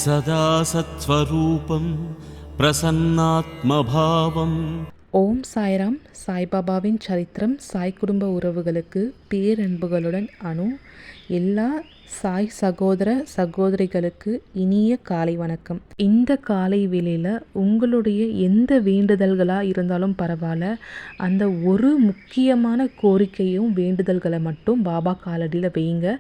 सदा सत्स्वरूपं प्रसन्नात्मभावम्. ஓம் சாய்ராம். சாய்பாபாவின் சரித்திரம் சாய் குடும்ப உறவுகளுக்கு பேரன்புகளுடன் அனு. எல்லா சாய் சகோதர சகோதரிகளுக்கு இனிய காலை வணக்கம். இந்த காலை வேளையில் உங்களுடைய எந்த வேண்டுதல்களாக இருந்தாலும் பரவாயில்ல, அந்த ஒரு முக்கியமான கோரிக்கையும் வேண்டுதல்களை மட்டும் பாபா காலடியில் வைங்க.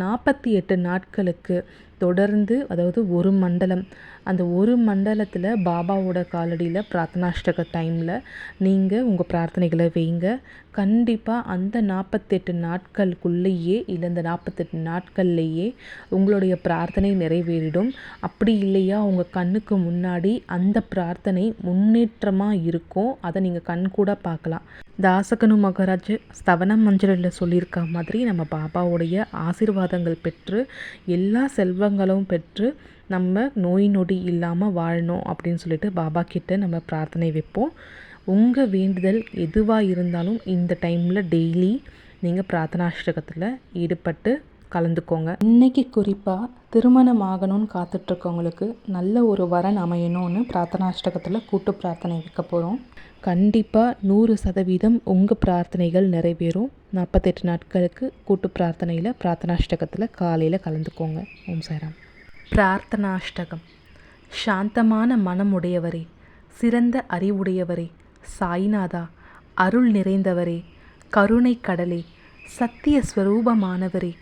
48 நாட்களுக்கு தொடர்ந்து, அதாவது ஒரு மண்டலம், அந்த ஒரு மண்டலத்தில் பாபாவோட காலடியில் பிரார்த்தனாஷ்டக டைமில் நீங்கள் உங்கள் பிரார்த்தனைகளை வைங்க. கண்டிப்பாக அந்த 48 நாட்களுக்குள்ளேயே இல்லை இந்த 48 நாட்கள்லேயே உங்களுடைய பிரார்த்தனை நிறைவேறிடும். அப்படி இல்லையா, உங்கள் கண்ணுக்கு முன்னாடி அந்த பிரார்த்தனை முன்னேற்றமாக இருக்கும். அதை நீங்கள் கண் கூட பார்க்கலாம். தாசகனு மகாராஜ் ஸ்தவன மஞ்சளில் சொல்லியிருக்க மாதிரி நம்ம பாபாவுடைய ஆசீர்வாதங்கள் பெற்று எல்லா செல்வங்களும் பெற்று நம்ம நோய் நொடி இல்லாமல் வாழணும் அப்படின்னு சொல்லிட்டு பாபா கிட்ட நம்ம பிரார்த்தனை வைப்போம். உங்கள் வேண்டுதல் எதுவாக இருந்தாலும் இந்த டைமில் டெய்லி நீங்கள் பிரார்த்தனாஷ்டகத்தில் ஈடுபட்டு கலந்துக்கோங்க. இன்றைக்கி குறிப்பாக திருமணம் ஆகணும்னு காத்துட்ருக்கவங்களுக்கு நல்ல ஒரு வரன் அமையணும்னு பிரார்த்தனாஷ்டகத்தில் கூட்டு பிரார்த்தனை வைக்க போகிறோம். கண்டிப்பாக 100% உங்கள் பிரார்த்தனைகள் நிறைவேறும். 48 நாட்களுக்கு கூட்டு பிரார்த்தனையில் பிரார்த்தனாஷ்டகத்தில் காலையில் கலந்துக்கோங்க. ஓம் சாய்ராம். பிரார்த்தனாஷ்டகம். சாந்தமான மனமுடையவரே, சிறந்த அறிவுடையவரே, சாய்நாதா, அருள் நிறைந்தவரே, கருணை கடலே, சத்திய ஸ்வரூபமானவரே,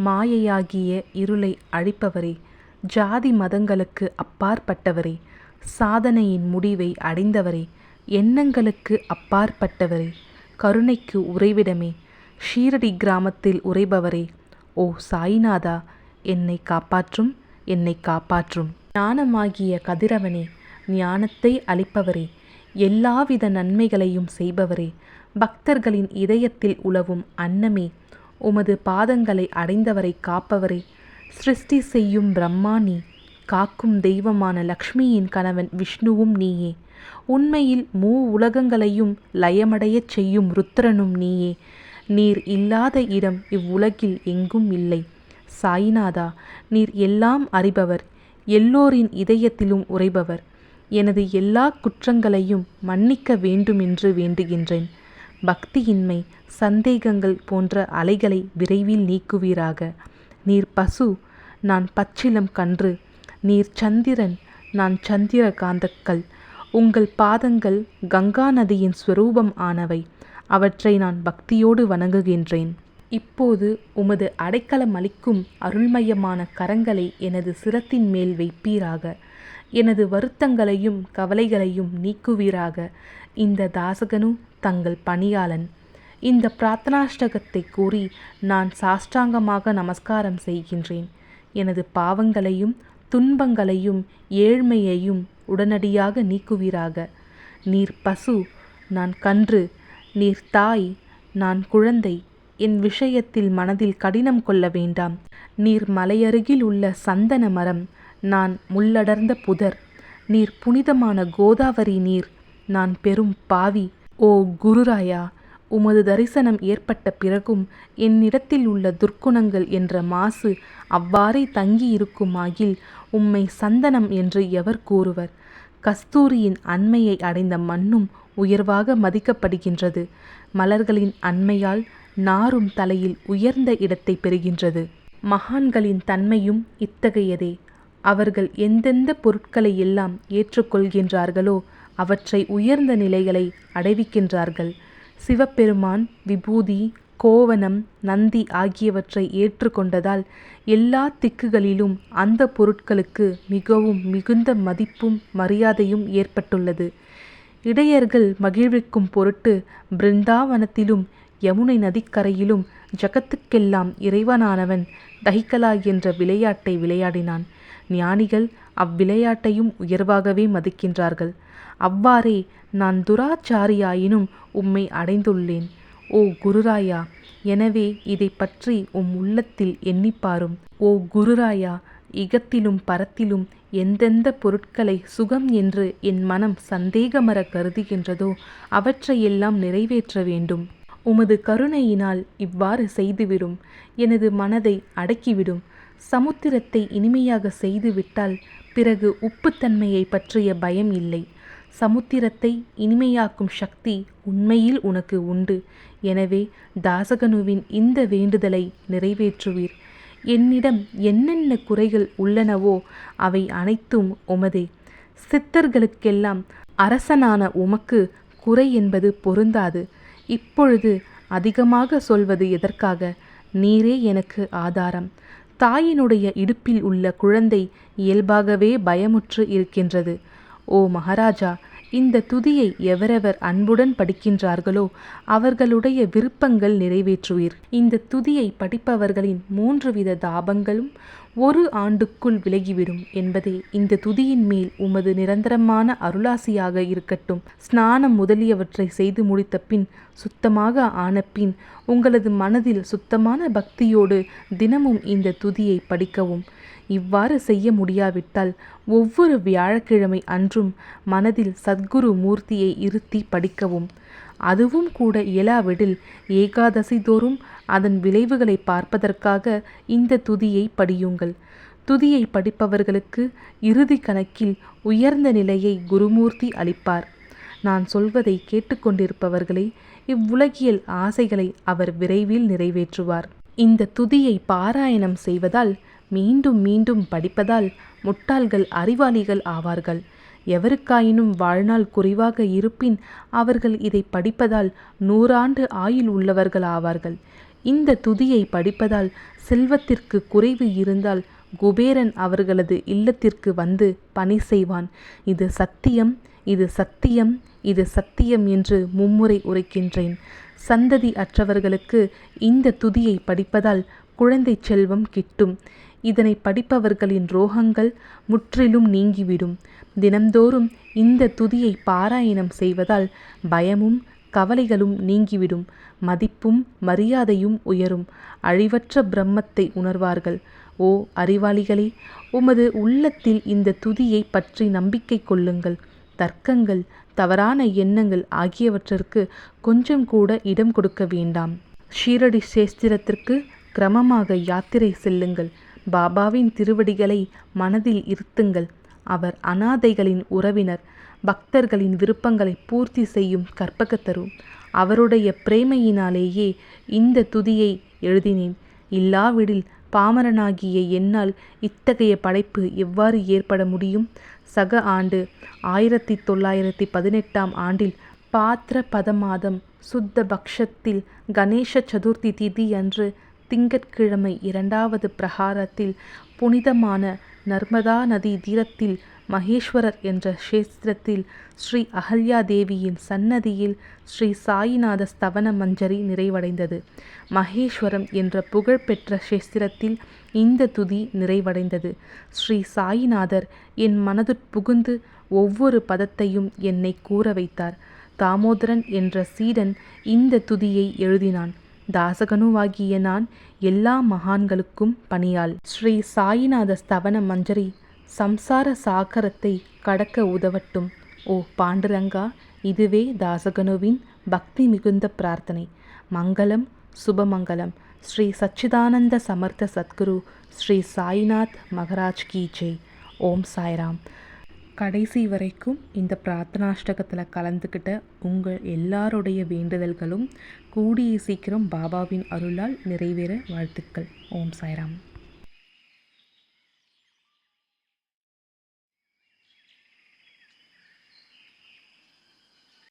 மாயையாகிய இருளை அழிப்பவரே, ஜாதி மதங்களுக்கு அப்பாற்பட்டவரே, சாதனையின் முடிவை அடைந்தவரே, எண்ணங்களுக்கு அப்பாற்பட்டவரே, கருணைக்கு உறைவிடமே, ஷீரடி கிராமத்தில் உறைபவரே, ஓ சாய்நாதா, என்னை காப்பாற்றும், என்னை காப்பாற்றும். ஞானமாகிய கதிரவனே, ஞானத்தை அளிப்பவரே, எல்லாவித நன்மைகளையும் செய்பவரே, பக்தர்களின் இதயத்தில் உலவும் அன்னமே, உமது பாதங்களை அடைந்தவரை காப்பவரே, சிருஷ்டி செய்யும் பிரம்மா நீ, காக்கும் தெய்வமான லக்ஷ்மியின் கணவன் விஷ்ணுவும் நீயே, உண்மையில் உலகங்களையும் லயமடையச் செய்யும் ருத்ரனும் நீயே. நீர் இல்லாத இடம் இவ்வுலகில் எங்கும் இல்லை. சாய்நாதா, நீர் எல்லாம் அறிபவர், எல்லோரின் இதயத்திலும் உறைபவர். எனது எல்லா குற்றங்களையும் மன்னிக்க வேண்டுமென்று வேண்டுகின்றேன். பக்தியின்மை, சந்தேகங்கள் போன்ற அலைகளை விரைவில் நீக்குவீராக. நீர் பசு, நான் பச்சிலம் கன்று. நீர் சந்திரன், நான் சந்திர காந்தக்கல். உங்கள் பாதங்கள் கங்கா நதியின் ஸ்வரூபம் ஆனவை. அவற்றை நான் பக்தியோடு வணங்குகின்றேன். இப்போது உமது அடைக்கலம் அளிக்கும் அருள்மயமான கரங்களை எனது சிரத்தின் மேல் வைப்பீராக. எனது வருத்தங்களையும் கவலைகளையும் நீக்குவீராக. இந்த தாசகனு தங்கள் பணியாளன். இந்த பிரார்த்தனாஷ்டகத்தை கூறி நான் சாஷ்டாங்கமாக நமஸ்காரம் செய்கின்றேன். எனது பாவங்களையும் துன்பங்களையும் ஏழ்மையையும் உடனடியாக நீக்குவீராக. நீர் பசு, நான் கன்று. நீர் தாய், நான் குழந்தை. என் விஷயத்தில் மனதில் கடினம் கொள்ள வேண்டாம். நீர் மலையருகில் உள்ள சந்தன மரம், நான் முள்ளடர்ந்த புதர். நீர் புனிதமான கோதாவரி நீர், நான் பெரும் பாவி. ஓ குருராயா, உமது தரிசனம் ஏற்பட்ட பிறகும் என்னிடத்தில் உள்ள துர்க்குணங்கள் என்ற மாசு அவ்வாறே தங்கியிருக்குமாகில் உம்மை சந்தனம் என்று எவர் கூறுவர்? கஸ்தூரியின் அண்மையை அடைந்த மண்ணும் உயர்வாக மதிக்கப்படுகின்றது. மலர்களின் அண்மையால் நாரும் தலையில் உயர்ந்த இடத்தை பெறுகின்றது. மகான்களின் தன்மையும் இத்தகையதே. அவர்கள் எந்தெந்த பொருட்களை எல்லாம் ஏற்றுக்கொள்கின்றார்களோ அவற்றை உயர்ந்த நிலைகளை அடைவிக்கின்றார்கள். சிவபெருமான் விபூதி, கோவணம், நந்தி ஆகியவற்றை ஏற்றுக்கொண்டதால் எல்லா திக்குகளிலும் அந்த பொருட்களுக்கு மிகவும் மிகுந்த மதிப்பும் மரியாதையும் ஏற்பட்டுள்ளது. இடையர்கள் மகிழ்விக்கும் பொருட்டு பிருந்தாவனத்திலும் யமுனை நதிக்கரையிலும் ஜகத்துக்கெல்லாம் இறைவனானவன் தஹிகலா என்ற விளையாட்டை விளையாடினான். ஞானிகள் அவ்விளையாட்டையும் உயர்வாகவே மதிக்கின்றார்கள். அவ்வாறே நான் துராச்சாரியாயினும் உம்மை அடைந்துள்ளேன். ஓ குருராயா, எனவே இதை பற்றி உள்ளத்தில் எண்ணிப்பாரும். ஓ குருராயா, இகத்திலும் பரத்திலும் எந்தெந்த பொருட்களை சுகம் என்று என் மனம் சந்தேகமற கருதுகின்றதோ அவற்றையெல்லாம் நிறைவேற்ற வேண்டும். உமது கருணையினால் இவ்வாறு செய்துவிடும். எனது மனதை அடக்கிவிடும். சமுத்திரத்தை இனிமையாக செய்துவிட்டால் பிறகு உப்புத்தன்மையை பற்றிய பயம் இல்லை. சமுத்திரத்தை இனிமையாக்கும் சக்தி உண்மையில் உனக்கு உண்டு. எனவே தாசகனுவின் இந்த வேண்டுதலை நிறைவேற்றுவீர். என்னிடம் என்னென்ன குறைகள் உள்ளனவோ அவை அனைத்தும் உமதே. சித்தர்களுக்கெல்லாம் அரசனான உமக்கு குறை என்பது பொருந்தாது. இப்பொழுது அதிகமாக சொல்வது எதற்காக? நீரே எனக்கு ஆதாரம். தாயினுடைய இடுப்பில் உள்ள குழந்தை இயல்பாகவே பயமுற்று இருக்கின்றது. ஓ மகாராஜா, இந்த துதியை எவரெவர் அன்புடன் படிக்கின்றார்களோ அவர்களுடைய விருப்பங்கள் நிறைவேற்றுவீர். இந்த துதியை படிப்பவர்களின் 3 வித தாபங்களும் 1 ஆண்டுக்குள் விலகிவிடும் என்பதே இந்த துதியின் மேல் உமது நிரந்தரமான அருளாசியாக இருக்கட்டும். ஸ்நானம் முதலியவற்றை செய்து முடித்த பின், சுத்தமாக ஆனபின், உங்களது மனதில் சுத்தமான பக்தியோடு தினமும் இந்த துதியை படிக்கவும். இவ்வாறு செய்ய முடியாவிட்டால் ஒவ்வொரு வியாழக்கிழமை அன்றும் மனதில் சத்குரு மூர்த்தியை இருத்தி படிக்கவும். அதுவும் கூட இயலாவிடில் ஏகாதசி தோறும் அதன் விளைவுகளை பார்ப்பதற்காக இந்த துதியை படியுங்கள். துதியை படிப்பவர்களுக்கு இறுதி கணக்கில் உயர்ந்த நிலையை குருமூர்த்தி அளிப்பார். நான் சொல்வதை கேட்டுக்கொண்டிருப்பவர்களே, இவ்வுலகியல் ஆசைகளை அவர் விரைவில் நிறைவேற்றுவார். இந்த துதியை பாராயணம் செய்வதால், மீண்டும் மீண்டும் படிப்பதால் முட்டாள்கள் அறிவாளிகள் ஆவார்கள். எவருக்காயினும் வாழ்நாள் குறைவாக இருப்பின் அவர்கள் இதை படிப்பதால் 100 ஆண்டு ஆயுள் உள்ளவர்கள் ஆவார்கள். இந்த துதியை படிப்பதால் செல்வத்திற்கு குறைவு இருந்தால் குபேரன் அவர்களது இல்லத்திற்கு வந்து பணி செய்வான். இது சத்தியம், இது சத்தியம், இது சத்தியம் என்று மும்முறை உரைக்கின்றேன். சந்ததி அற்றவர்களுக்கு இந்த துதியை படிப்பதால் குழந்தை செல்வம் கிட்டும். இதனை படிப்பவர்களின் ரோகங்கள் முற்றிலும் நீங்கிவிடும். தினம்தோறும் இந்த துதியை பாராயணம் செய்வதால் பயமும் கவலைகளும் நீங்கிவிடும். மதிப்பும் மரியாதையும் உயரும். அழிவற்ற பிரம்மத்தை உணர்வார்கள். ஓ அறிவாளிகளே, உமது உள்ளத்தில் இந்த துதியை பற்றி நம்பிக்கை கொள்ளுங்கள். தர்க்கங்கள், தவறான எண்ணங்கள் ஆகியவற்றிற்கு கொஞ்சம் கூட இடம் கொடுக்க வேண்டாம். ஷீரடி சேஸ்திரத்திற்கு கிரமமாக யாத்திரை செல்லுங்கள். பாபாவின் திருவடிகளை மனதில் இருத்துங்கள். அவர் அனாதைகளின் உறவினர், பக்தர்களின் விருப்பங்களை பூர்த்தி செய்யும் கற்பகத்தரு. அவருடைய பிரேமையினாலேயே இந்த துதியை எழுதினேன். இல்லாவிடில் பாமரனாகிய என்னால் இத்தகைய படைப்பு எவ்வாறு ஏற்பட முடியும்? சக ஆண்டு 1918 ஆண்டில் பாத்திர பதமாதம் சுத்த பக்ஷத்தில் கணேச சதுர்த்தி திதி அன்று திங்கட்கிழமை 2வது பிரகாரத்தில் புனிதமான நர்மதா நதி தீரத்தில் மகேஸ்வரர் என்ற க்ஷேத்திரத்தில் ஸ்ரீ அகல்யா தேவியின் சன்னதியில் ஸ்ரீ சாயிநாத ஸ்தவன மஞ்சரி நிறைவடைந்தது. மகேஸ்வரம் என்ற புகழ்பெற்ற க்ஷேத்திரத்தில் இந்த துதி நிறைவடைந்தது. ஸ்ரீ சாயிநாதர் என் மனதுட்புகுந்து ஒவ்வொரு பதத்தையும் என்னை கூற வைத்தார். தாமோதரன் என்ற சீடன் இந்த துதியை எழுதினான். தாசகனுவாகிய நான் எல்லா மகான்களுக்கும் பணியாள். ஸ்ரீ சாயிநாத ஸ்தவன மஞ்சரி சம்சார சாகரத்தை கடக்க உதவட்டும். ஓ பாண்டுரங்கா, இதுவே தாசகனுவின் பக்தி மிகுந்த பிரார்த்தனை. மங்களம், சுபமங்கலம். ஸ்ரீ சச்சிதானந்த சமர்த்த சத்குரு ஸ்ரீ சாய்நாத் மகராஜ் கி ஜெய். ஓம் சாய்ராம். கடைசி வரைக்கும் இந்த பிரார்த்தனாஷ்டகத்தில் கலந்துக்கிட்ட உங்கள் எல்லாருடைய வேண்டுதல்களும் கூடிய சீக்கிரம் பாபாவின் அருளால் நிறைவேற வாழ்த்துக்கள். ஓம் சாய்ராம்.